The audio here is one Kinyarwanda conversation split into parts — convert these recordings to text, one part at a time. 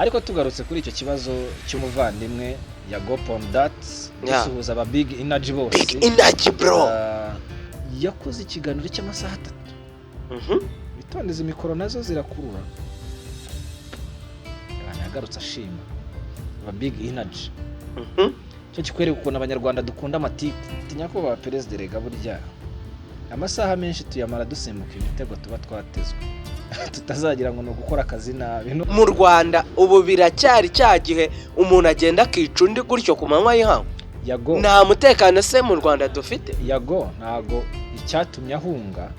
ariko tugarutse kuri icyo kibazo cy'umuvandimwe ya Gopondats dusuhuza aba Big Energy bose. Big Energy bro. Yakoze ikiganiro cy'amasaha 3. Bitondeze mikoro nazo zirakurura. Yagarutse ashima aba Big Energy. Cyo kikwereka ukuntu abanyarwanda dukunda amatiki nyakubahwa perezida rega burya amasaha menshi tuyamara dusimbuka imitego tuba twatezwe tutazagira ngo no gukora akazi nabi. Mu Rwanda ubu biracyari cyagihe umuntu agenda akicundi gutyo ku manywa y'ihanga. Yago nta mutekano se mu Rwanda dufite. Yago ntago icyatumye ahunga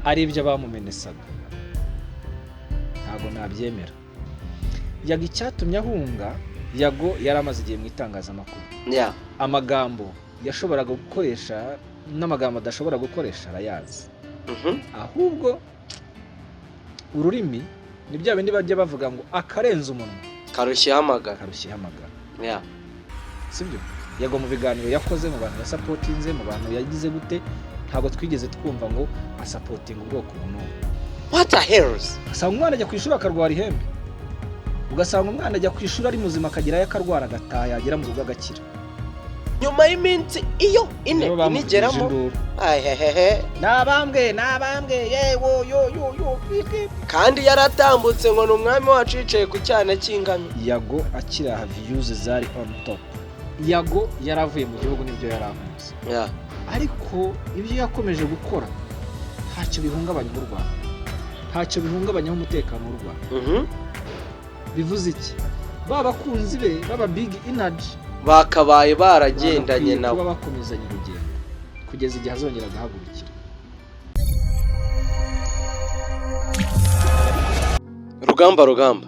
ari ibyo bamumenesaga, ntago nabyemera. Yago icyatumye ahunga, Yago yaramaze igihe mu itangazamakuru. Amagambo yashoboraga gukoresha n'amagambo adashobora gukoresha arayazi. Ahubwo ururimi ni bya bindi bajya bavuga ngo akarenza umunwa karushya hamagara. Sibyo? Yago mu biganiro yakoze mu bantu ya supportinze, mu bantu yagize gute, ntago twigeze twumva ngo asupporting ubwoko buno. What the hell? Asanga umwana ajya kwishura akarwara ihembe. Ugasanga umwana ajya kwishura ari muzima akagira yakarwara agataha yagera mu rugo agakira. Nyuma y'iminsi iyo ine inigeramo nabambwe yewo yo kandi yaratambutse ngo n'umwami wacu yicaye ku cyana cy'ingami. Yago akira views zari on top. Yago yaravuye mu gihugu nibyo yaravuze. Ariko ibyo yakomeje gukora ntacyo bihungabanya u Rwanda, ntacyo bihungabanya umutekano w'u Rwanda. Bivuze iki? Babakunzi be baba Big Energy bakabaye baragendanye nabo, bakomezanye urugendo kugeza igihe azongera agahagurukira. Rugamba.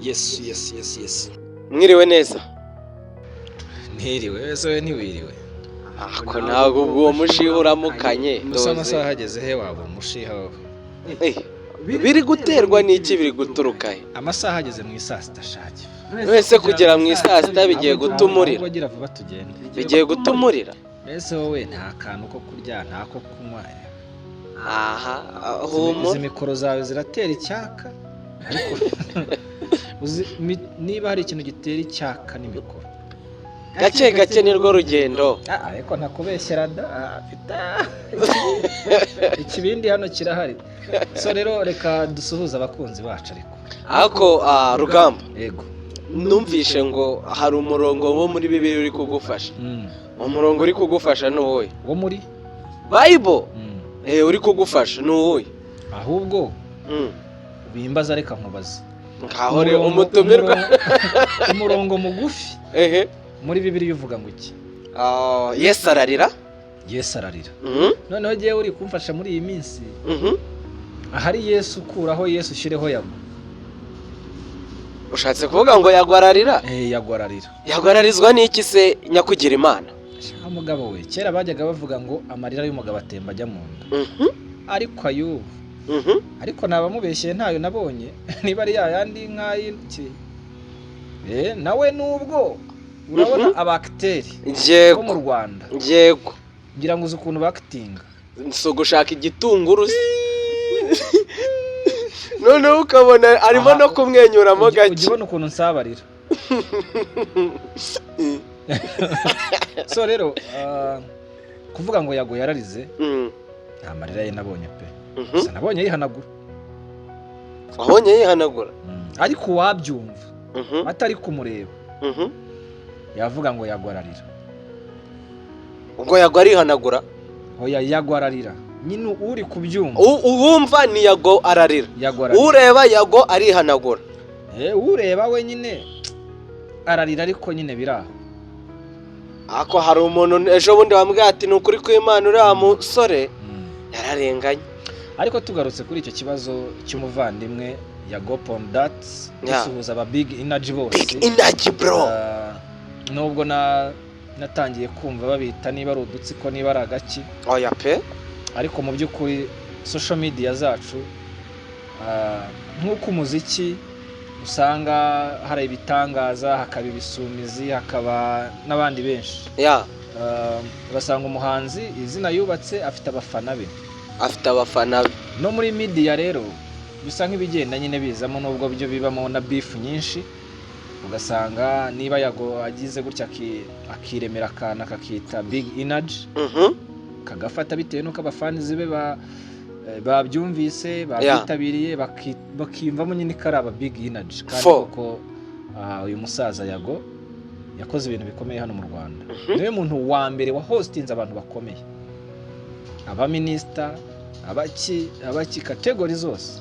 Yes. Mwiriwe neza. Ntiriwe se ntiwiriwe. Ako ntago ubwo mushiha uramukanye. Gusa amasaha hageze he waba mushiha wowe. Biri guterwa n'iki biri guturuka he? Amasaha hageze mu isasta shaki. Wese kugera mu isasta bigiye gutumurira. Bagira vuba tugende. Bigiye gutumurira. Ese wowe nta kantu ko kurya nta ko kunywa. Izi mikoro zawe ziratera icyaka. Ariko niba hari ikintu gitera icyaka n'imikoro. Gake nirwo rugendo. Ariko ntakubeshyera da ikibindi hano kirahari. So rero reka dusuhuza abakunzi bacu ariko Rugamba. Yego. Numvishe ngo hari umurongo wo muri Bibiliya uri kugufasha. Umurongo uri kugufasha ni wowe. Wo muri Bible? Uri kugufasha ni wowe. Ahubwo bimbaza reka nkubaza. Ngahore umutumirwa. Umurongo mugufi. Muri Bibiliya uvuga ngo iki? Yesu ararira. Noneho giye uri kumfasha muri iyi minsi. Ahari Yesu kuraho Yesu shireho Yago. Ushatse kuvuga ngo yagwararira? Yagwararira. Yagwararizwa n'iki se nyakugira Imana? Umugabo we kera bajyaga bavuga ngo amarira y'umugabo atemba ajya mu nda. Ariko ayo ariko nabamubeshyeye ntayo nabonye niba ari yayandi nk'ayinki. Nawe nubwo urabona abakteri bo mu Rwanda. Yego. Ngira ngo uzi ukuntu bakitinga. So gushaka igitunguru. None ukabona arimo no kumwenyuramo gake. Ugibona ukuntu nsabarira. So rero kuvuga ngo Yago yararize nta marira ye nabonye pe. Gusa nabonye yihanagura. Wabonye yihanagura? Ariko wabyumva atari kumureba. Yavuga ngo yagwararira. Ubwo Yago arihanagura? Oya yagwararira. Nyine uri kubyumva. Uwumva ni Yago ararira. Ureba Yago arihanagura. Ureba we nyine ararira ariko nyine biraho. Ako hari umuntu ejo bundi wambwiye ati nukuri ko Imana uri amusore yararenganye. Ariko tugarutse kuri icyo kibazo cy'umuvandimwe ya Gopondats dusuhuza aba Big Energy bose. Big Energy bro. Nubwo natangiye kumva babita niba ari udutsiko niba ari agaki. Oya pe. Ariko mu by'ukuri social media zacu nk'uko umuziki usanga hari ibitangaza hakaba ibisumizi hakaba n'abandi benshi. Basanga umuhanzi izina yubatse afite abafana be. No muri media rero bisa nk'ibigenda nyine bizamo nubwo byo bibamo na beef nyinshi ugasanga niba Yago agize gutya akiremera akana kakita big energy kagafata bitewe nuko abafanizi be babyumvise babyitabiriye bakimvamo nyine karaba big energy kandi koko uyu musaza Yago yakoze ibintu bikomeye hano mu Rwanda niwe muntu wa mbere wa hostinze abantu bakomeye aba minister abaki category zose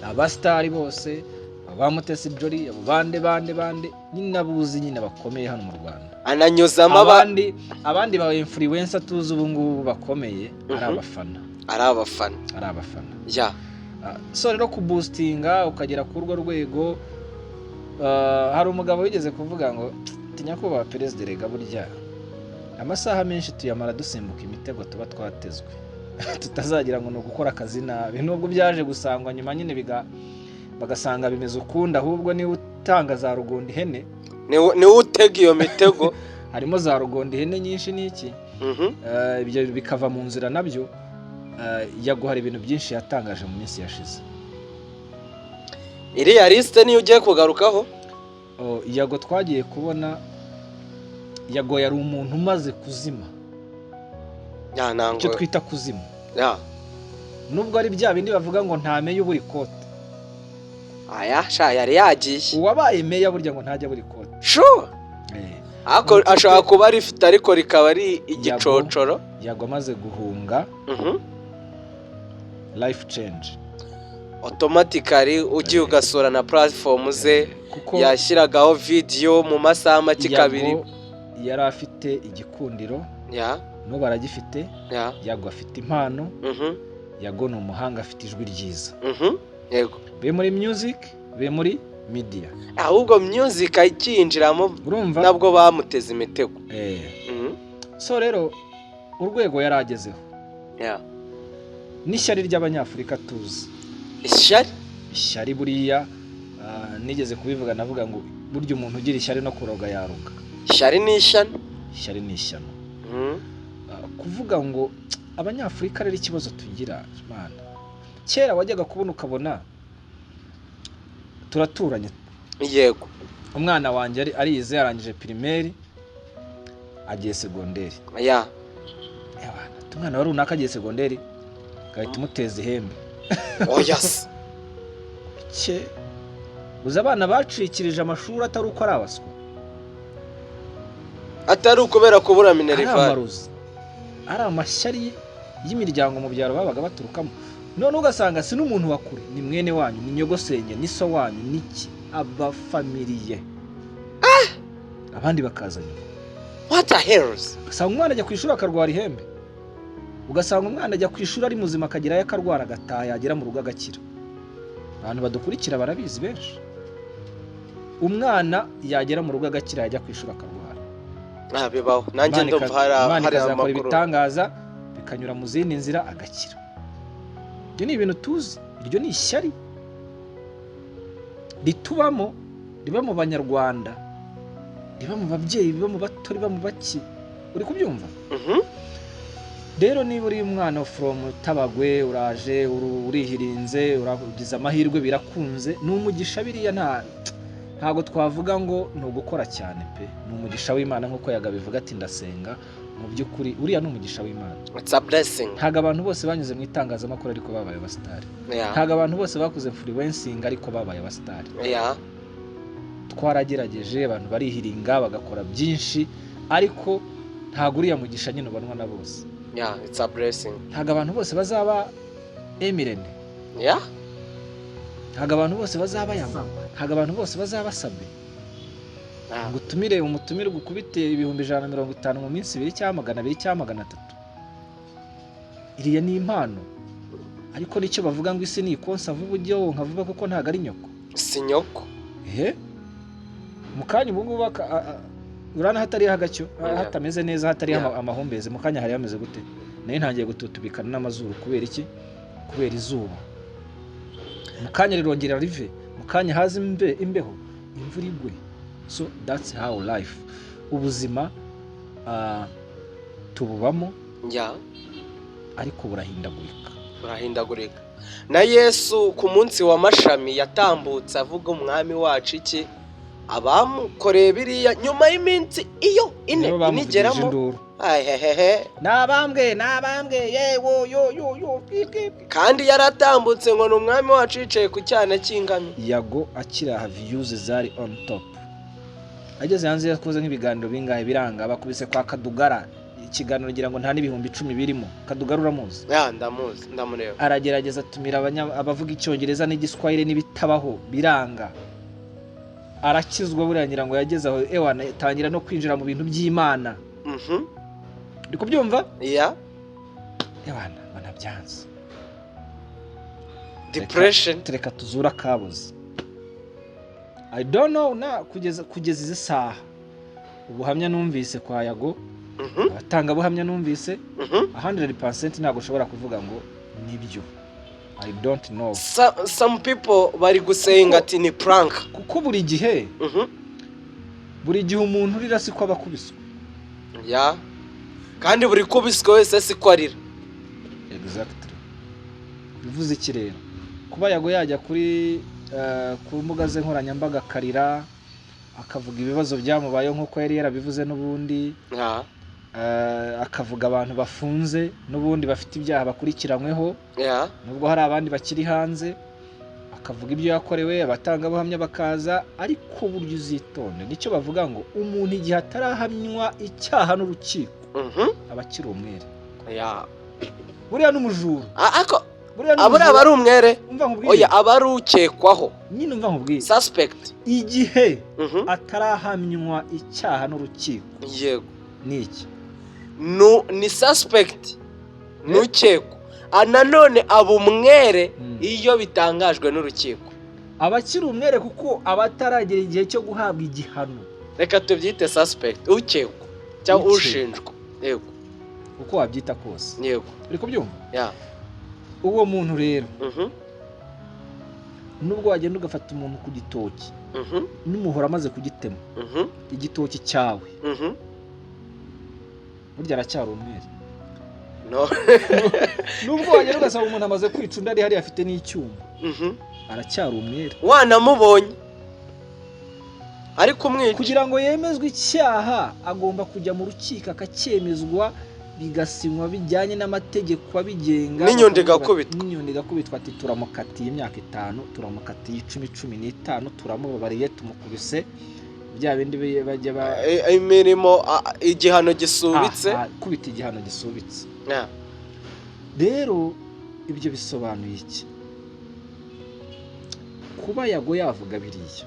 aba star bose aba Mutesi Jolly abo bande nyine abuzi nyine bakomeye hano mu Rwanda ananyuzamo abandi ba influencer tuzi ubu ngubu bakomeye ari abafana so rero kuboostinga ukagera ku rwo rwego hari umugabo wigeze kuvuga ngo nyakubahwa perezida rega burya amasaha menshi tuyamara dusimbuka imitego tuba twatezwe tutazagira ngo no gukora akazi nabi nubwo byaje gusangwa nyuma nyine bagasanga bimeze ukunda ahubwo ni utanga za rugondi hene ni utega iyo mitego harimo za rugondi hene nyinshi niki ibyo bikava mu nzira nabyo Yago hari ibintu byinshi yatangaje mu minsi yashize iriya liste niyo ugiye kugarukaho Yago twagiye kubona Yago yari umuntu umaze kuzima icyo twita kuzima nubwo ari bya bindi bavuga ngo nta meya uburi kote yari yagiye uwabaye meya burya ngo ntajya buri kote ashobora kuba rifite ariko rikaba ari igicocoro Yago amaze guhunga life change automatically ugiye ugasura na platform ze yashyiragaho video mu masaha make kabiri yari afite igikundiro n'ubu aragifite Yago afite impano Yago ni umuhanga afite ijwi ryiza yego be muri music be muri media ahubwo music ayinjiramo nabwo bamuteze imitego so rero urwego yaragezeho n'ishyari ry'abanyafurika tuzi ishyari buriya nigeze kubivuga navuga ngo burya umuntu ugira ishyari no kuroga yaruga ishyari ni ishyano kuvuga ngo abanyafurika rero ikibazo tugira Imana kera wajyaga kubona ukabona turaturanye yego umwana wanjye arize yarangije primaire agiye segonderi umwana wari runaka agiye segonderi gahita umuteza ihembe yes uzi abana bacikirije amashuri atari uko ari abaswa atari ukubera kubura minerivare ari amashyari y'imiryango mu byaro babaga baturukamo none ugasanga si n'umuntu wakure ni mwene wanyu ni nyogosenge ni so wanyu niki abafamiliye abandi bakazanye what the hell ugasanga umwana ajya ku ishuri akarwara ihembe ugasanga umwana ajya ku ishuri ari muzima akagerayo akarwara agataha yagera mu rugo agakira abantu badukurikira barabizi benshi umwana yagera mu rugo agakira yajya ku ishuri akarwara bibaho nanjye ndumva hari amakuru ibitangaza bikanyura mu zindi nzira agakira ibyo ni ibintu tuzi iryo ni ishyari ritubamo riba mu banyarwanda riba mu babyeyi riba mu bato riba mu baki uri kubyumva rero niba uri umwana from Tabagwe uraje urihirinze uragize amahirwe birakunze ni umugisha biriya ntago twavuga ngo ni ugukora cyane pe ni umugisha w'Imana nk'uko yagabivuga ati ndasenga mu by'ukuri uriya ni umugisha w'Imana it's a blessing ntago abantu bose banyuze mu itangazamakuru ariko babaye abasitari ntago abantu bose bakuze influencing ariko babaye abasitari twaragerageje abantu barihiringa bagakora byinshi ariko ntago uriya mugisha nyine ubanwa na bose it's a blessing ntago abantu bose bazaba emirene ntago abantu bose bazaba yama ntago abantu bose bazaba sabe ngo utumire umutumire gukubite 150 mu minsi 2 cyangwa 200 cyangwa 300 iriya ni impano ariko nicyo bavuga ngo isi ni ikonsa vuba ujyo nkavuga kuko ntago ari nyoko si nyoko mukanya ubu ngubu urana hatari hagacyo hatameze neza hatari amahumbeze mukanya hari yameze gute naye ntangiye gututubikana n'amazuru kubera iki kubera izuba mukanya rirongera rive mukanya haza imbeho imvura igwe so that's how life ubuzima tububamo ya ariko burahindagurika na Yesu ku munsi wa mashami yatambutse avuga umwami wacu iki abamukoreye biriya nyuma y'iminsi iyo ine inigeramo nabambwe yewo yo kandi yaratambutse ngo n'umwami wacu yicaye ku cyana cy'ingami. Yago akira views zari on top, ageze hanze yakoze nk'ibiganiro bingahe biranga bakubise kwa Kadugara ikiganiro ngira ngo nta n'ibihumbi 10 birimo. Kadugara uramuzi? Ndamuzi, ndamureba. Aragerageza atumira abavuga icyongereza n'igiswahili n'ibitabaho biranga, arakizwa buriya ngira ngo yageze aho ewana tangira no kwinjira mu bintu by'Imana. Ndiko byumva? Ewana banabyanze. Depression tereka tuzura kabuze. I don't know na kugeza izi saha ubuhamya numvise kwa Yago, abatanga buhamya numvise 100% ntago ushobora kuvuga ngo nibyo. I don't know. Some people bari gusenga ati ni prank kuko buri gihe umuntu urira siko abakubiswe. Kandi buri kubiswe wese siko arira. Exactly. Bivuze iki rero? Kuba Yago yajya kuri ku mbuga ze nkoranyambaga karira akavuga ibibazo byamubayeho nkuko yari yarabivuze n'ubundi, akavuga abantu bafunze n'ubundi bafite ibyaha bakurikiranyweho, nubwo hari abandi bakiri hanze, akavuga ibyo yakorewe, abatanga buhamya bakaza, ariko buryo uzitonde nicyo bavuga ngo umuntu igihe atarahamywa icyaha n'urukiko abakiri umwere. Buriya n'umujura abura abari umwere, oya abari ukekwaho nyine umva nkubwiye suspect igihe atarahamywa icyaha n'urukiko. Yego niki ni suspect n'ukekwa, nanone abo umwere iyo bitangajwe n'urukiko abakiri umwere kuko abataragera igihe cyo guhabwa igihano. Reka tubyite suspect, ukekwa cyangwa ushinjwa. Yego uko wabyita kose. Yego uri kubyumva? Uwo muntu rero nubwo wagenda ugafata umuntu ku gitoki n'umuhora amaze kugitema igitoki cyawe burya aracyari umwere. Nubwo wagenda ugasaba umuntu amaze kwica undi ari hari afite n'icyuma aracyari umwere. Wanamubonye ariko umwica kugira ngo yemezwe icyaha agomba kujya mu rukiko akacyemezwa bigasinywa bijyanye n'amategeko abigenga. N'inyundo igakubitwa ati turamukatiye imyaka 5, turamukatiye 10-15, turamubabariye tumukubise bya bindi bajya imirimo igihano gisubitse, kubita igihano gisubitse. Rero ibyo bisobanuye iki? Kuba Yago yavuga biriya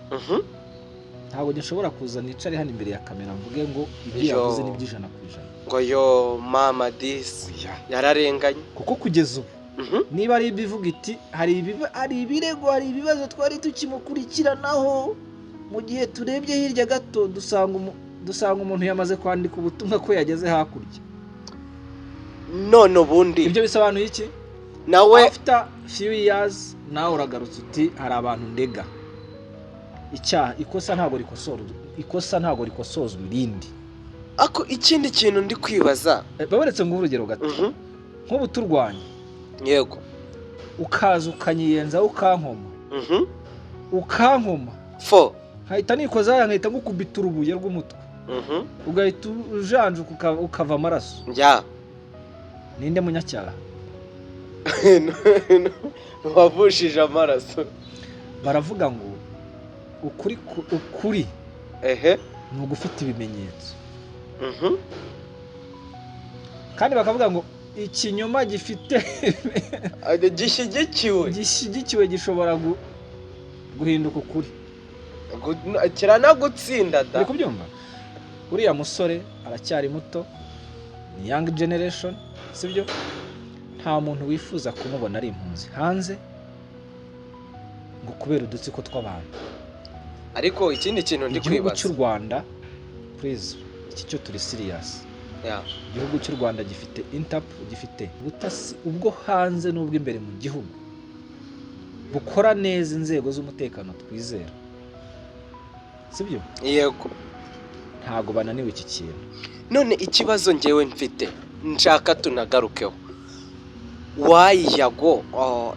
ntabwo gishobora kuza nicare hano imbere ya kamera mvuge ngo ibyo yavuze ni by'ijana ku ijana ngo yo mama this yararenganye. Kuko kugeza ubu niba ari ibivuga iti hari ibirego, hari ibibazo twari tukimukurikiranaho, mu gihe turebye hirya gato dusanga umuntu yamaze kwandika ubutumwa ko yageze hakurya. None ubundi ibyo bisobanuye iki? Nawe after few years nawe uragarutse uti hari abantu ndega icyaha, ikosa ntabwo rikosozwa irindi. Ako ikindi kintu ndi kwibaza baberetse ngo urugero gato nk'ubu turwanya. Yego ukaza ukanyiyenza ukankoma nkahita nikoza nkahita ngukubita urubuye rw'umutwe ugahita ujanjuka ukava amaraso. Ninde munyacyaha? wavushije amaraso. Baravuga ngo ukuri ni ugufite ibimenyetso. Kandi bakavuga ngo ikinyoma gifite gishyigikiwe gishobora guhinduka ukuri, kiranagutsinda da. uri kubyumva? Uriya musore aracyari muto, ni young generation, sibyo? Nta muntu wifuza kumubona ari impunzi hanze ngo kubera udutsiko tw'abantu. Ariko ikindi kintu ndi kwibaza, igihugu cy'u Rwanda please, iki cyo turi serious. Igihugu cy'u Rwanda gifite Interpol, gifite ubutasi ubwo hanze n'ubwo imbere mu gihugu bukora neza, inzego z'umutekano twizera, sibyo? Yego ntago bananiwe iki kintu. None ikibazo ngewe mfite nshaka tunagarukeho, Yago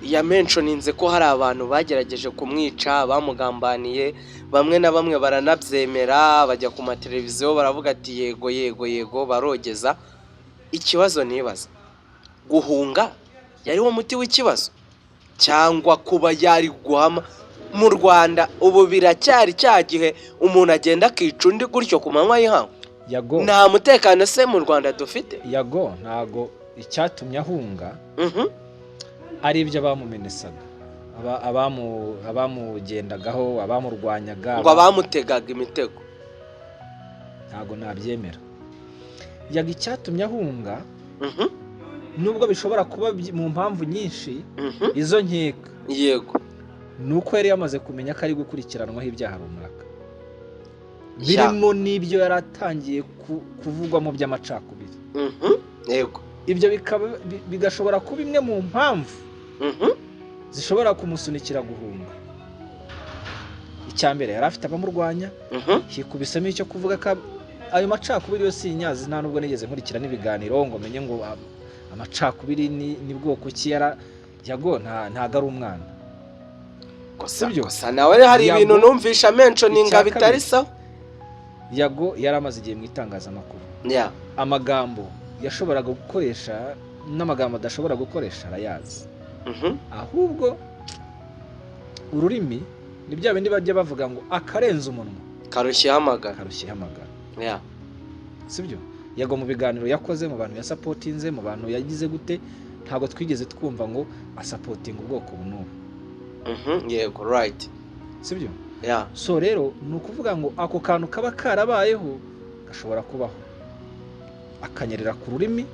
yamentioninze ko hari abantu bagerageje kumwica bamugambaniye, bamwe na bamwe baranabyemera, bajya ku mateleviziyo baravuga ati yego barogeza. Ikibazo nibaza, guhunga yari wo muti w'ikibazo cyangwa kuba yari guhama mu Rwanda ubu biracyari cya gihe umuntu agenda akica undi gutyo ku manywa y'ihangu? Yago, nta mutekano se mu Rwanda dufite? Yago ntago icyatumye ahunga ari ibyo bamumenesaga, abamugendagaho, abamurwanyaga, ngo abamutegaga imitego. ntago nabyemera. Yago icyatumye ahunga nubwo bishobora kuba mu mpamvu nyinshi, izo nkeka yego nuko yari yamaze kumenya ko ari gukurikiranwaho ibyaha runaka, birimo n'ibyo yari atangiye kuvugwamo by'amacakubiri. Yego, ibyo bigashobora kuba imwe mu mpamvu zishobora kumusunikira guhunga. Icyambere yari afite abamurwanya, hikubisemo icyo kuvuga ko ayo macakubiri yose sinyazi, nta nubwo nigeze nkurikira n'ibiganiro ngo menye ngo amacakubiri ni bwoko ki. Yago ntago ari umwana. Gusa nawe hari ibintu numvisha mentioninga bitari sawa. Yago yari amaze igihe mu itangazamakuru, amagambo yashoboraga gukoresha n'amagambo adashobora gukoresha arayazi. Ahubwo ururimi ni bya bindi bajya bavuga ngo akarenza umunwa karushye hamagara. Sibyo? Yago mu biganiro yakoze, mu bantu yasapotinze, mu bantu yagize gute, ntabwo twigeze twumva ngo asapotinga ubwoko bunubu. Yego, right. Sibyo? So rero ni ukuvuga ngo ako kantu kaba karabayeho gashobora kubaho akanyerera ku rurimi.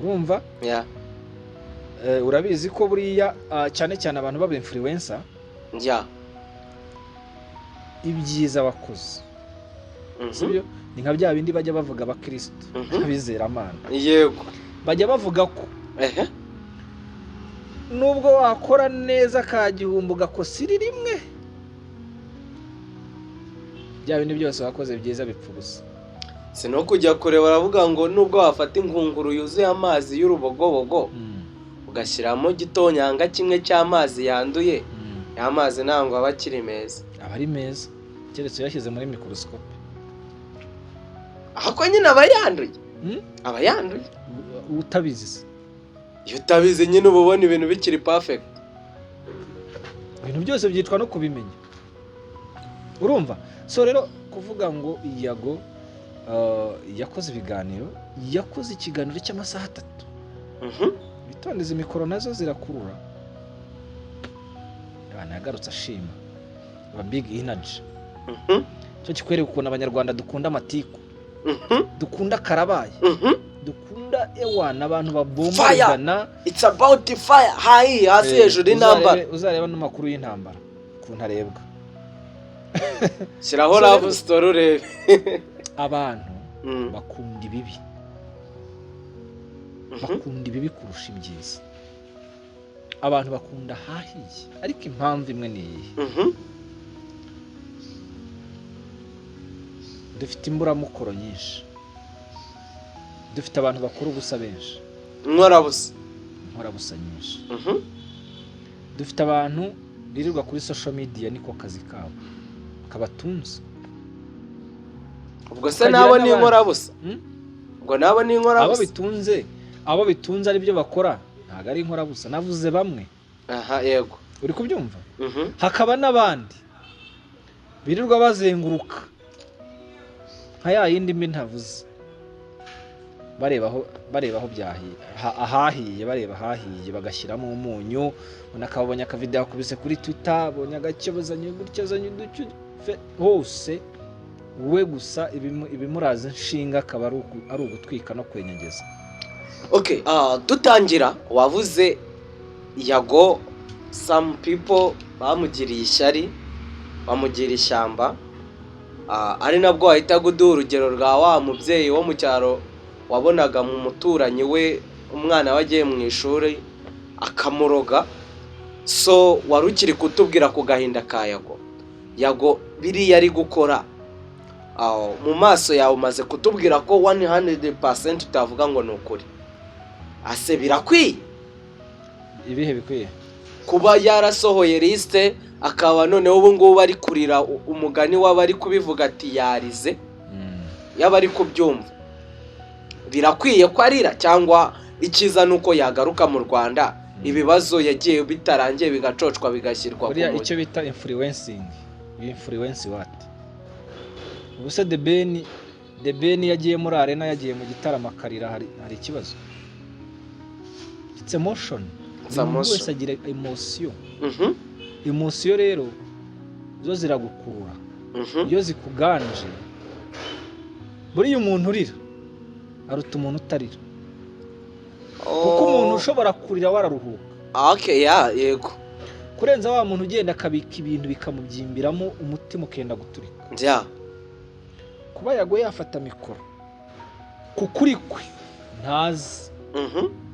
Urumva? Urabizi ko buriya cyane cyane abantu baba influencer, ibyiza bakoze, sibyo? Ni nka bya bindi bajya bavuga abakristo, abizera Imana. Yego, bajya bavuga ko nubwo wakora neza ka gihumbu gakosa rimwe, bya bindi byose wakoze byiza bipfubusa. Sino kujya kure baravuga ngo nubwo wafata ingunguru yuzuye amazi y'urubogobogo ugashyiramo gitonyanga kimwe cy'amazi yanduye, ya mazi ntango aba akiri meza. Aba ari meza keretse yashyize muri microscope. Ahako nyine aba yanduye. Aba yanduye utabizi. Iyo utabizi nyine uba ubona ibintu bikiri perfect. Ibintu byose byitwa no kubimenya. Urumva? So rero kuvuga ngo Yago yakoze ibiganiro, yakoze ikiganiro cy'amasaha 3. Bitondeze mikoro nazo zirakurura. Abana yagarutse ashima ba big energy. Cyo kikwereka ukuntu abanyarwanda dukunda amatiku, dukunda karabaye, dukunda ewana abantu babombana. It's about the fire. High hasi hejuru y'intambara. Uzareba n'amakuru y'intambara kuntu arebwa. Shyiraho love story urebe. Abantu bakunda ibibi, bakunda ibibi kurusha ibyiza. Abantu bakunda hahiye, ariko impamvu imwe ni iyi. Dufite imburamukoro nyinshi, dufite abantu bakora ubusa benshi, inkorabusa nyinshi. Dufite abantu birirwa kuri social media, niko kazi kabo kabatunze. Ubwo se nabo ni inkorabusa? Ubwo nabo ni inkorabusa? Abo bitunze ari byo bakora, ntago ari inkorabusa. Navuze bamwe. Yego. Uri kubyumva? Hakaba n'abandi birirwa bazenguruka nka ya yindi mbi ntavuze, barebaho byahiye, ahahiye, bareba ahahiye bagashyiramo umunyu. Unakabonye akavideo yakubise kuri Twitter, abonye agakebozanye gutyazanye uducyo hose, we gusa ibimuraza nshinga akaba ari ugutwika no kwenyegeza. Okay, dutangira wavuze Yago, some people bamugiriye ishyari, bamugira ishyamba, ari nabwo ahita guduha urugero rwa wa mubyeyi wo mu cyaro wabonaga mu muturanyi we umwana wagiye mu ishuri akamuroga. So warukiri kutubwira ku gahinda ka Yago biriya ari gukora, mu maso yawe umaze kutubwira ko 100% utavuga ngo ni ukuri. ase birakwiye ibihe bikwiye kuba yarasohoye liste akaba noneho ubu ngubu bari kurira umugani w'abari kubivuga ati yarize yabari kubyumva birakwiye ko arira cyangwa ikiza nuko yagaruka mu Rwanda ibibazo yagiye bitarangiye bigacocwa bigashyirwa ku muzi icyo bita influencing influence what ubuse The Ben yagiye muri arena yagiye mu gitaramo akarira hari ikibazo it's emotion umuntu wese agira emotion emotion rero zo ziragukurura iyo zikuganje buriya umuntu urira aruta umuntu utarira kuko umuntu ushobora kurira wararuhuka okay yego kurenza wa muntu ugenda akabika ibintu bikamubyimbiramo umutima ukenda guturika kuba yagoye yafata mikoro kukuri kwe ntazi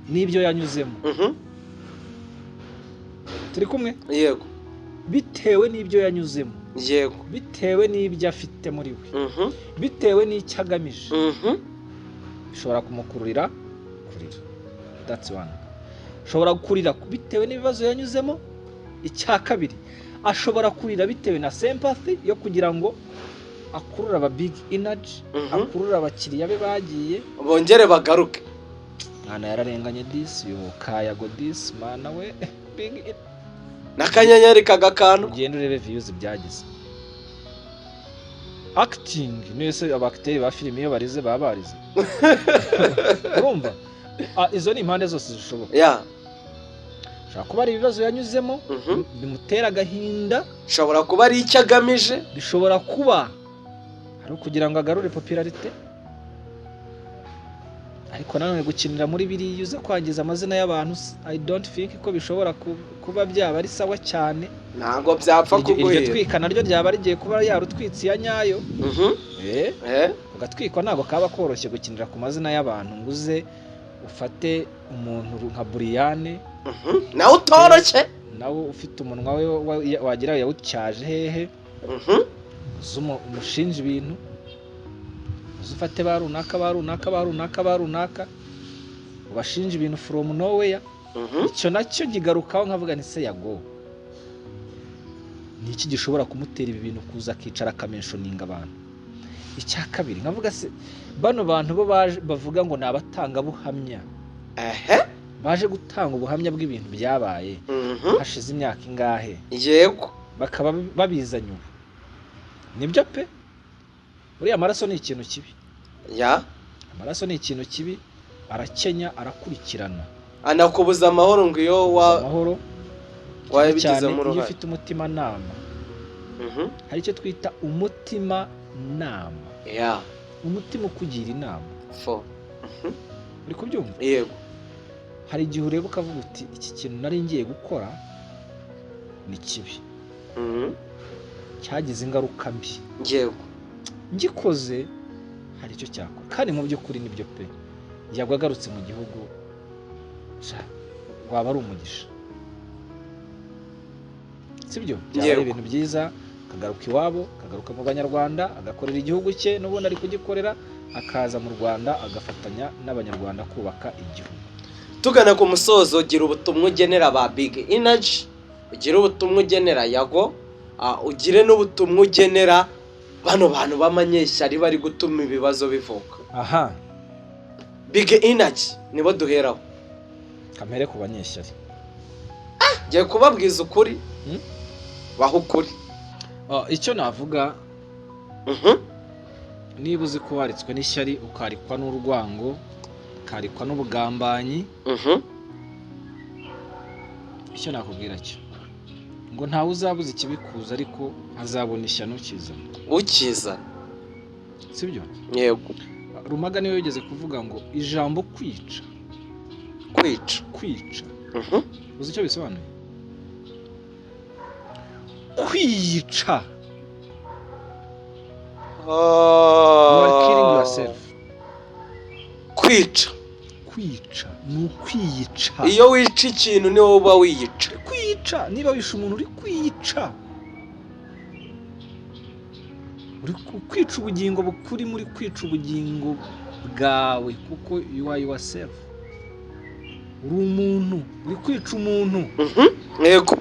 n'ibyo yanyuzemo turi kumwe yego bitewe n'ibyo yanyuzemo yego bitewe n'ibyo afite muri we bitewe n'icyo agamije bishobora kumukururira kurira that's one ashobora kurira bitewe n'ibibazo yanyuzemo icya kabiri ashobora kurira bitewe na sympathy yo kugira ngo akurura aba big energy akurura abakiriya be bagiye bongere bagaruke mwana yararenganye this yo kayago this mana we big nakanyenyeri kagakano ugenda urebe views byagize acting nese abacteurs ba filime iyo barize babarize urumva izo ni impande zose zishoboka shaka kuba ari ibibazo yanyuzemo bimutera agahinda shobora kuba ari icyo agamije bishobora kuba ari kugira ngo agarure popularity ariko nanone gukinira muri biri yuze kwangiza amazina y'abantu I don't think ko bishobora kuba byaba ari sawa cyane ntago byapfa kuguhira iryo twika naryo ryaba rigiye kuba yarutwitsi ya nyayo ugatwikwa ntago kaba koroshye gukinira ku mazina y'abantu nguze ufate umuntu nka Brian nawe utoroshye nawe ufite umunwa we wagira yawutyaje hehe umushinja ibintu uzufate barunaka ubashinja ibintu from nowhere icyo nacyo gigarukaho nkavuga ni se yago ni iki gishobora kumutera ibi bintu kuza akicara akamentioninga abantu icya kabiri nkavuga se bano bantu bo bavuga ngo nabatanga buhamya baje gutanga ubuhamya bw'ibintu byabaye hashize imyaka ingahe yego bakaba babizanye ubu nibyo pe buriya amaraso ni ikintu kibi amaraso ni ikintu kibi arakenya arakurikirana anakubuza amahoro ngo iyo amahoro wabigizemo uruhare iyo ufite umutima nama hari icyo twita umutima nama umutima ukugira inama uri kubyumva yego hari igihe ureba ukavuga uti iki kintu nari ngiye gukora ni kibi cyagize ingaruka mbi yego ngikoze hari icyo cyakora kandi mu by'ukuri nibyo pe yagarutse mu gihugu waba ari umugisha sibyo byaba ibintu byiza akagaruka iwabo akagaruka mu banyarwanda agakorera igihugu cye n'ubundi ari kugikorera akaza mu Rwanda agafatanya n'abanyarwanda kubaka igihugu tugana ku musozo gira ubutumwa ugenera ba big energy ugira ubutumwa ugenera yago ugire n'ubutumwa ugenera bano bantu b'amanyeshyari bari gutuma ibibazo bivuka big energy nibo duheraho kamere ku banyeshyari ngiye kubabwiza ukuri baho ukuri icyo navuga niba uzi ko waritswe n'ishyari ukarikwa n'urwango ukarikwa n'ubugambanyi icyo nakubwira cyo ngo ntawe uzabuze ikibikuza ariko azabona ishyano ukizana sibyo yego Rumaga niwe yigeze kuvuga ngo ijambo kwica uzi icyo bisobanuye kwiyica you are killing yourself kwica ni ukwiyica iyo wica ikintu niwo uba wiyica kwiyica niba wishe umuntu uri kwiyica uri kwica ubugingo bukuri muri kwica ubugingo bwawe kuko you are yourself uri umuntu uri kwica umuntu. Yego,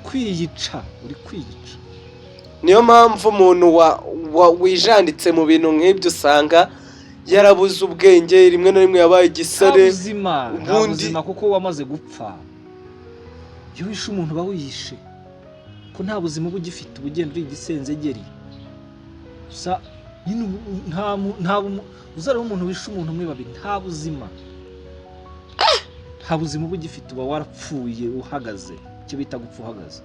kwiyica, uri kwiyica. niyo mpamvu umuntu wijanditse mu bintu nk'ibyo usanga yarabuze ubwenge, rimwe na rimwe yabaye igisare. Nta buzima kuko wamaze gupfa. Iyo wishe umuntu uba wiyishe, ko nta buzima uba ugifite, uba ugenda uri igisenzegeri gusa. Uzareba umuntu wishe umuntu muri babiri, nta buzima uba ugifite, uba warapfuye uhagaze, icyo bita gupfa uhagaze.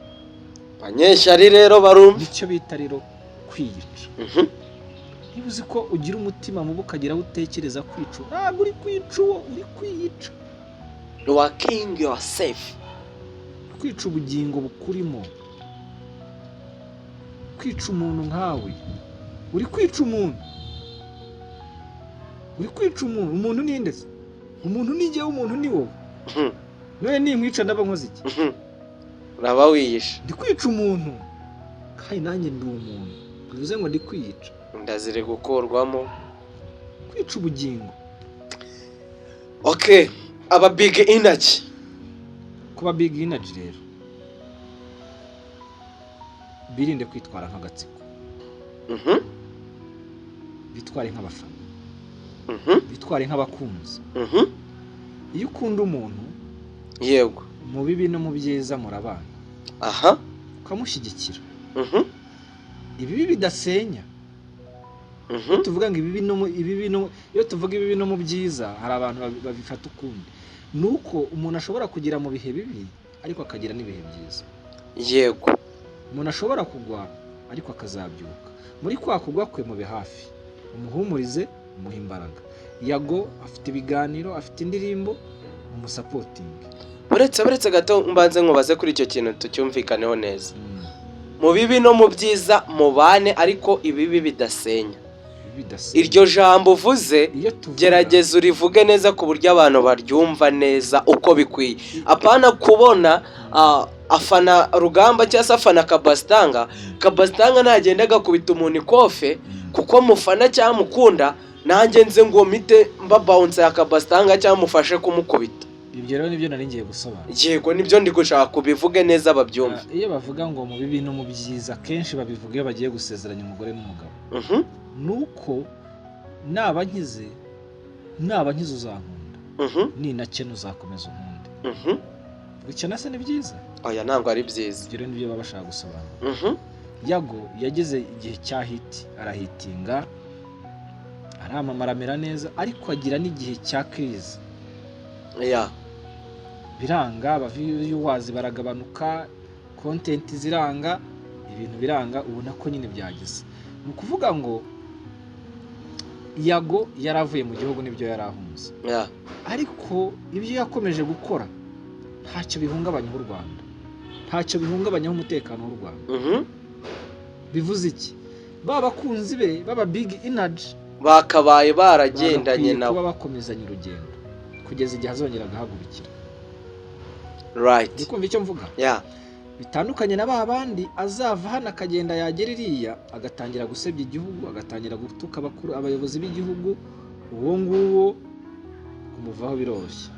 Banyeshyari rero barumva nicyo bita rero kwiyica. Niba uzi ko ugira umutima mubi ukagira aho utekereza kwica, ntabwo uri kwica uwo, uri kwiyica. You are killing yourself. Kwica ubugingo bukurimo, kwica umuntu nkawe, uri kwica umuntu, uri kwica umuntu. Umuntu ni nde? Umuntu ni njyewe, umuntu ni wowe. None nimwica ndaba nkoze iki? Uraba wiyishe. Ndi kwica umuntu kandi nanjye ndi umuntu, bivuze ngo ndi kwiyica. Ndazire gukorwamo kwica ubugingo. Okay, aba big energy. Kuba big energy rero birinde kwitwara nk'agatsiko. Bitware nk'abafana. Bitware nk'abakunzi. Iyo ukunda umuntu, yego, mu bibi no mu byiza murabana, ukamushyigikira. Ibibi bidasenya. Tuvuga ngo iyo tuvuga ibibi no mu byiza, hari abantu babifata ukundi. Nuko umuntu ashobora kugira mu bihe bibi ariko akagira n'ibihe byiza. Yego, umuntu ashobora kugwa ariko akazabyuka. Muri kwa kugwa kwe mube hafi, umuhumurize, umuha imbaraga. Yago afite ibiganiro, afite indirimbo, umusapotingi. Buretse gato mbanze nkubaze kuri icyo kintu tucyumvikaneho neza. Mu bibi no mu byiza mubane, ariko ibibi bidasenya. Iryo jambo uvuze gerageza urivuge neza ku buryo abantu baryumva neza uko bikwiye. Apana kubona afana Rugamba cyangwa afana Kabastanga ntagenda agakubita umuntu ikofe kuko mufana cyangwa mukunda, nanjye nze ngo mite mbabounce ya Kabastanga cyangwa mufashe kumukubita. Ibyo rero nibyo nari ngiye gusobanura. Yego, nibyo ndi gushaka kubivuge neza babyumva. Iyo bavuga ngo mu bibi no mu byiza, kenshi babivuga iyo bagiye gusezeranya umugore n'umugabo. Nuko naba nkize uzankunda, ninakena uzakomeza unkunde. Gukena se ni byiza? Oya, ntabwo ari byiza. Ibyo rero nibyo baba bashaka gusobanura. Yago yageze igihe cya hiti, arahitinga, aramamara amera neza, ariko agira n'igihe cya krize. Biranga, abaviewers baragabanuka, content ziranga, ibintu biranga, ubona ko nyine byageze. Ni ukuvuga ngo Yago yaravuye mu gihugu n'ibyo yarahunze. Ariko ibyo yakomeje gukora ntacyo bihungabanya u Rwanda, ntacyo bihungabanya umutekano w'u Rwanda. Bivuze iki? Babakunzi be, baba big energy, bakabaye baragendanye nabo, kuba bakomezanya urugendo kugeza igihe azongera agahagurukira. Right. Ndikumva icyo mvuga? Bitandukanye na babandi azava hano akagenda yagera iriya agatangira gusebya igihugu, agatangira gutuka abayobozi b'igihugu. Uwo nguwo kumuvaho biroroshye.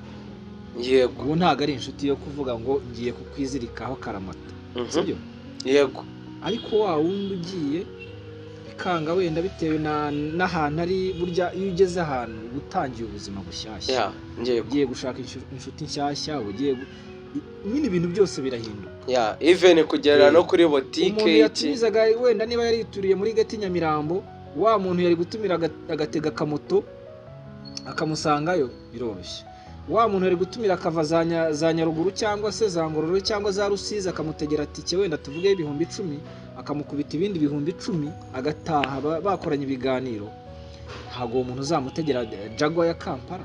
Yego, uwo ntago ari inshuti yo kuvuga ngo ngiye kukwizirikaho karamata. Sibyo? Yego. Ariko wa wundi ugiye bikanga wenda bitewe n'ahantu ari, burya iyo ugeze ahantu gutangiye ubuzima bushyashya. Ugiye gushaka inshuti nshyashya, ugiye nyine ibintu byose birahinduka. Even kugera no kuri botike. Umuntu yatumizaga wenda niba yari yituriye muri Gati Nyamirambo, wa muntu yari gutumira agatega akamoto akamusangayo biroroshye. Wa muntu yari gutumira akava za Nyaruguru cyangwa se za Ngororero cyangwa za Rusizi akamutegera tike wenda tuvuge ibihumbi 10, akamukubita ibindi bihumbi 10 agataha bakoranye ibiganiro. Ntago uwo muntu uzamutegera Jaguar ya Kampala.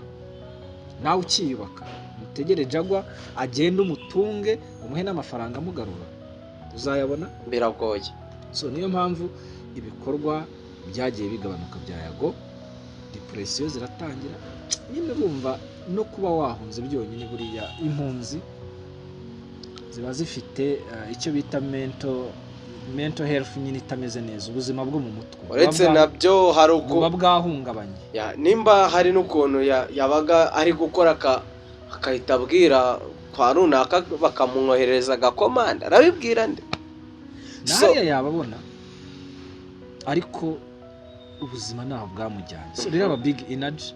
Nawe ukiyubaka mutegere Jaguar agenda umutunge, umuhe n'amafaranga amugarura, uzayabona biragoye. So niyo mpamvu ibikorwa byagiye bigabanuka bya Yago, depression ziratangira. Nyine bumva no kuba wahunze byonyine, buriya impunzi ziba zifite icyo bita mental health nyine itameze neza, ubuzima bwo mu mutwe. Uretse nabyo hari uko bwahungabanye. Nimba hari n'ukuntu yabaga ari gukora akahita abwira kwa runaka bakamwohereza agakomanda, arabibwira nde? Nariya yababona ariko ubuzima ntaho bwamujyanye. So rero aba big energy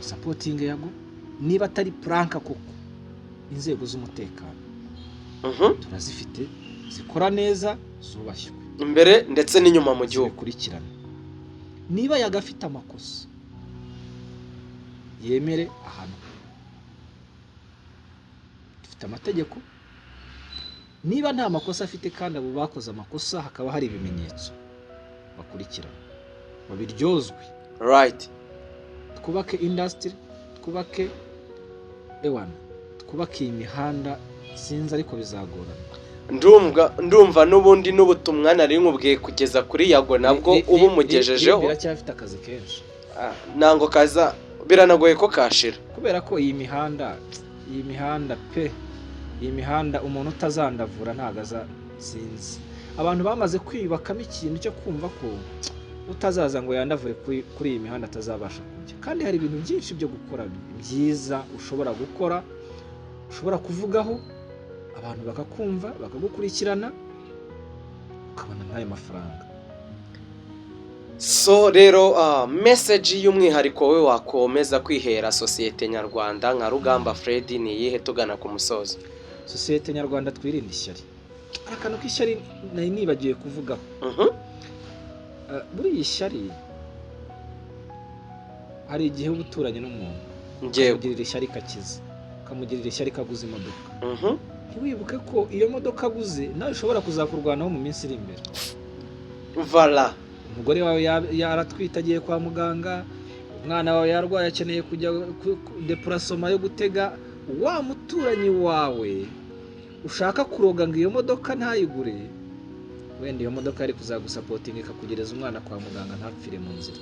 supporting Yago, niba atari pranka koko inzego z'umutekano turazifite zikora neza, zubashywe imbere ndetse n'inyuma mu gihugu, kurikirana. Niba yagafite amakosa yemere ahantu, dufite amategeko. Niba nta makosa afite kandi abo bakoze amakosa hakaba hari ibimenyetso, bakurikirana babiryozwe. Right. Twubake industry, twubake twubake imihanda, sinzi ariko bizagorana. Ndumva n'ubundi n'ubutumwa nari nkubwiye kugeza kuri Yago nabwo ubu mugejejeho. Biracyafite akazi kenshi. Nango kaza biranagoye ko kashira. Kubera ko iyi mihanda umuntu utazandavura ntagaza, sinzi. Abantu bamaze kwiyubakamo ikintu cyo kumva ko utazaza ngo yandavure kuri iyi mihanda atazabasha kujya. Kandi hari ibintu byinshi byo gukora byiza ushobora gukora, ushobora kuvugaho abantu bakakumva, bakagukurikirana, ukabona n'ayo mafaranga. So rero message y'umwihariko we wakomeza kwihera sosiyete nyarwanda nka Rugamba Fred ni iyihe tugana ku musozo? Sosiyete nyarwanda twirinde ishyari. Akantu k'ishyari nari nibagiye kuvugaho. Muri iyi shyari hari igihe ubuturanye n'umuntu ukamugirira ishyari kakiza, ukamugirira ishyari kaguze imodoka. Ntiwibuke ko iyo modoka aguze nawe ushobora kuzakurwanaho mu minsi iri imbere. Voilà. Umugore wawe yaratwite agiye kwa muganga, umwana wawe yarwaye akeneye kujya depurasoma yo gutega, wa muturanyi wawe ushaka kuroga ngo iyo modoka ntayigure, wenda iyo modoka yari kuzagusapotinga ikakugereza umwana kwa muganga ntapfire mu nzira.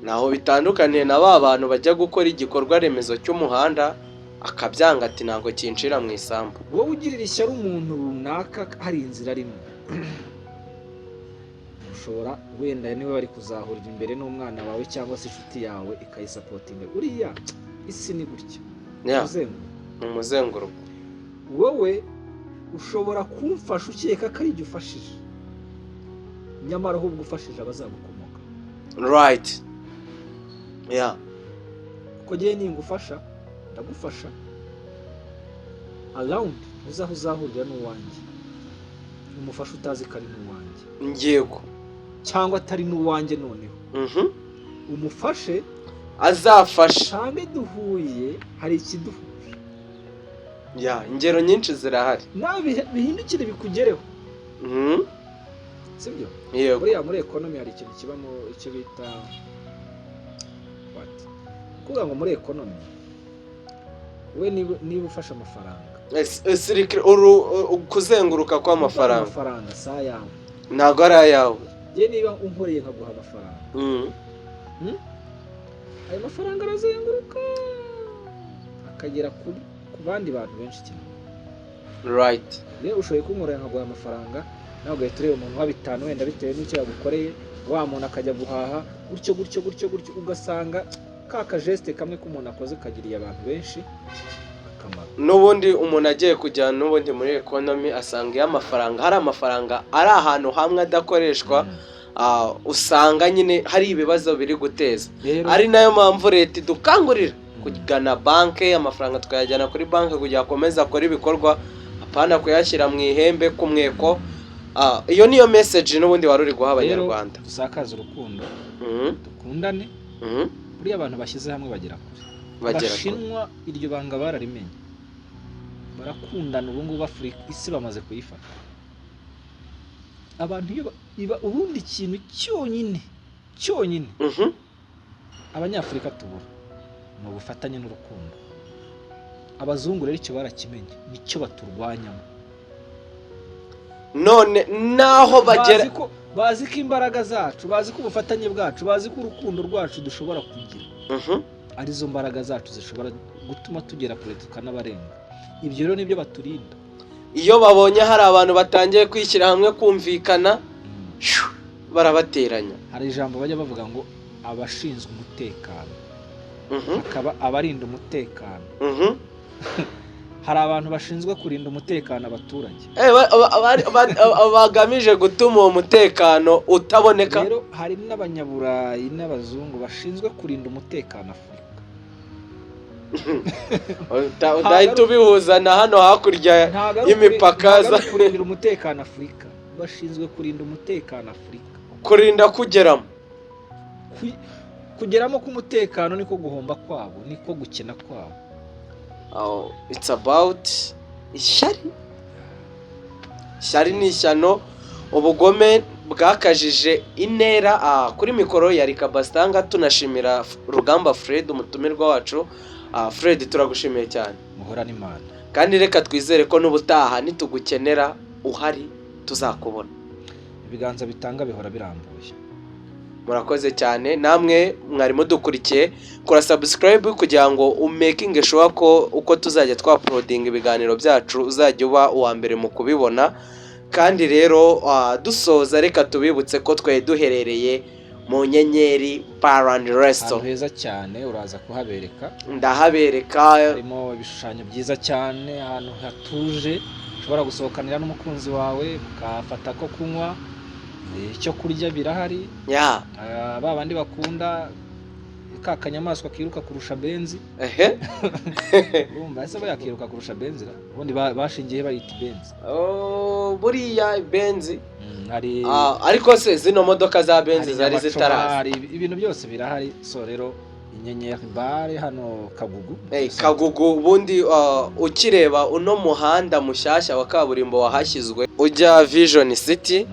Naho bitandukaniye na ba bantu bajya gukora igikorwa remezo cy'umuhanda akabyanga ati ntabwo kinshira mu isambu. Wowe ugirira ishyari umuntu runaka hari inzira arimo, ushobora wenda niwe bari kuzahurira imbere n'umwana wawe cyangwa se inshuti yawe ikayisapotinga. Uriya isi ni gutya, umuzenguruko. Wowe ushobora kumfasha ukeka ko ari jye ufashije, nyamara ahubwo ufashije abazagukomoka. Right. Yeah. Uko giye ningufasha ndagufasha, around uzaho uzahurira n'uwanjye, umufasha utazi ko ari n'uwanjye. Ngego. Cyangwa atari n'uwanjye noneho. Umufashe azafasha. Cyangwa duhuye hari ikiduhuje. Ingero nyinshi zirahari. Nawe bihindukire bikugereho. Sibyo? Yego. Buriya muri economy hari ikintu kibamo icyo bita kuvuga ngo muri economy we niba ufashe amafaranga, kuzenguruka kw'amafaranga. Amafaranga saa yawe ntago ari ayawe. Je niba unkoreye nkaguha amafaranga, ayo mafaranga arazenguruka akagera ku bandi bantu benshi cyane. Right. Rero ushoboye kunkorera nkaguha amafaranga, nawe ugahita ureba umuntu wa 5 wenda bitewe n'icyo yagukoreye, wa muntu akajya guhaha gutyo ugasanga ka geste kamwe k'umuntu akoze kagiriye abantu benshi akamaro. N'ubundi umuntu agiye kujyana n'ubundi muri economy asanga iyo amafaranga hari amafaranga ari ahantu hamwe adakoreshwa, usanga nyine hari ibibazo biri guteza. Ari nayo mpamvu leta idukangurira kugana banke, amafaranga tukayajyana kuri banke kugira akomeza akora ibikorwa, apana kuyashyira mu ihembe kumweko. Iyo niyo message n'ubundi wari uri guha abanyarwanda. Dusakaza urukundo, dukundane. Buriya abantu bashyize hamwe bagera kure. Abashinwa iryo banga bararimenye, barakundana. Ubu ngubu Afurika isi bamaze kuyifata. Abantu iba ubundi ikintu cyonyine Abanyafurika tubura mu bufatanye n'urukundo. Abazungu rero icyo barakimenye, nicyo baturwanyamo. None naho bagera bazi ko imbaraga zacu, bazi ko ubufatanye bwacu, bazi ko urukundo rwacu dushobora kugira arizo mbaraga zacu zishobora gutuma tugera kure tukanabarenga. Ibyo rero nibyo baturinda. Iyo babonye hari abantu batangiye kwishyira hamwe kumvikana, barabateranya. Hari ijambo bajya bavuga ngo abashinzwe umutekano hakaba abarinda umutekano. Hari abantu bashinzwe kurinda umutekano abaturage, bagamije gutuma uwo mutekano utaboneka. Rero hari n'abanyaburayi n'abazungu bashinzwe kurinda umutekano Afurika. Udahita ubihuzana hano hakurya y'imipaka za kurindira umutekano Afurika, bashinzwe kurinda umutekano Afurika. Kurinda kugeramo k'umutekano niko guhomba kwabo, niko gukena kwabo. It's about ishyari. Ishyari ni ishyano, ubugome bwakajije intera. Kuri mikoro ya Kabastanga tunashimira Rugamba Fred umutumirwa wacu. Fred turagushimiye cyane, muhorana Imana, kandi reka twizere ko n'ubutaha nitugukenera uhari tuzakubona. Ibiganza bitanga bihora birambuye. Murakoze cyane, namwe mwarimo dukurikiye, kora subscribe kugira ngo umaking sure ko uko tuzajya twaploading ibiganiro byacu uzajya uba uwa mbere mu kubibona. Kandi rero dusoza reka tubibutse ko twe duherereye mu Nyenyeri Bar and Resto. Ahantu heza cyane, uraza kuhabereka. Ndahabereka, harimo ibishushanyo byiza cyane, ahantu hatuje ushobora gusohokanira n'umukunzi wawe mukafata ko kunywa, icyo kurya birahari. Babandi bakunda ka kanyamaswa kiruka kurusha benzi. Urumva ese bayakiruka kurusha benzi ra? Ubundi bashingiye bayita benzi. Buriya benzi. Ariko se zino modoka za benzi zari zitaraza. Ibintu byose birahari. So rero Inyenyeri Bar hano Kagugu. Kagugu, ubundi ukireba uno muhanda mushyashya wa kaburimbo wahashyizwe ujya Vision City.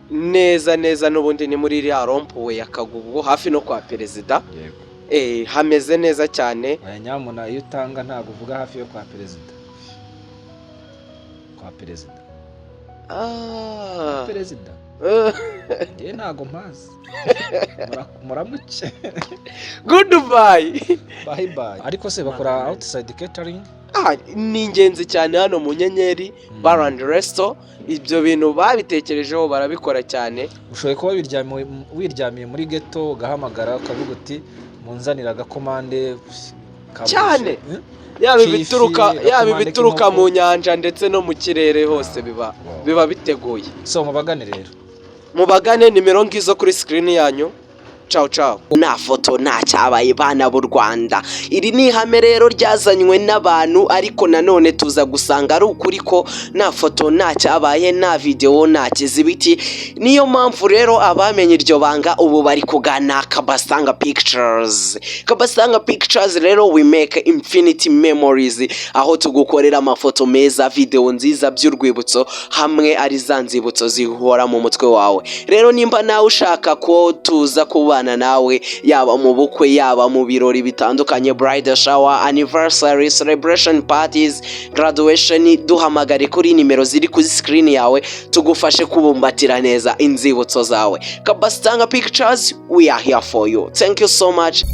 Neza n'ubundi ni muri iriya rompuwe ya Kagugu hafi no kwa perezida. Hameze neza cyane. Nyamuna iyo utanga ntabwo uvuga hafi yo kwa perezida. Kwa perezida. Perezida. Ntago mpazi. Muramuke. Goodbye. Bye. Ariko se bakora outside catering? Ni ingenzi cyane hano mu Nyenyeri Bar and Resto. Ibyo bintu babitekerejeho barabikora cyane. Ushoboye kuba wiryamiye muri ghetto ugahamagara ukavuga uti munzanira agakomande cyane. Yaba ibituruka mu nyanja ndetse no mu kirere hose biba biteguye. So mubagane rero. Mubagane, nimero ngizo kuri screen yanyu. Ciao. Na foto nta cyabaye bana b'u Rwanda. Iri ni ihame rero ryazanywe n'abantu, ariko nanone tuza gusanga ari ukuri ko na foto nta cyabaye, na video nta kizibiti. Niyo mpamvu rero abamenye iryo banga ubu bari kugana Kabastanga Pictures. Kabastanga Pictures rero we make infinity memories, aho tugukorera amafoto meza, video nziza by'urwibutso, hamwe ari za nzibutso zihora mu mutwe wawe. Rero nimba nawe ushaka ko tuza kubana nawe, yaba mu bukwe, yaba mu birori bitandukanye, bridal shower, anniversary, celebration parties, graduation, duhamagare kuri nimero ziri kuri screen yawe tugufashe kubumbatira neza inzibutso zawe. Kabastanga Pictures, we are here for you. Thank you so much.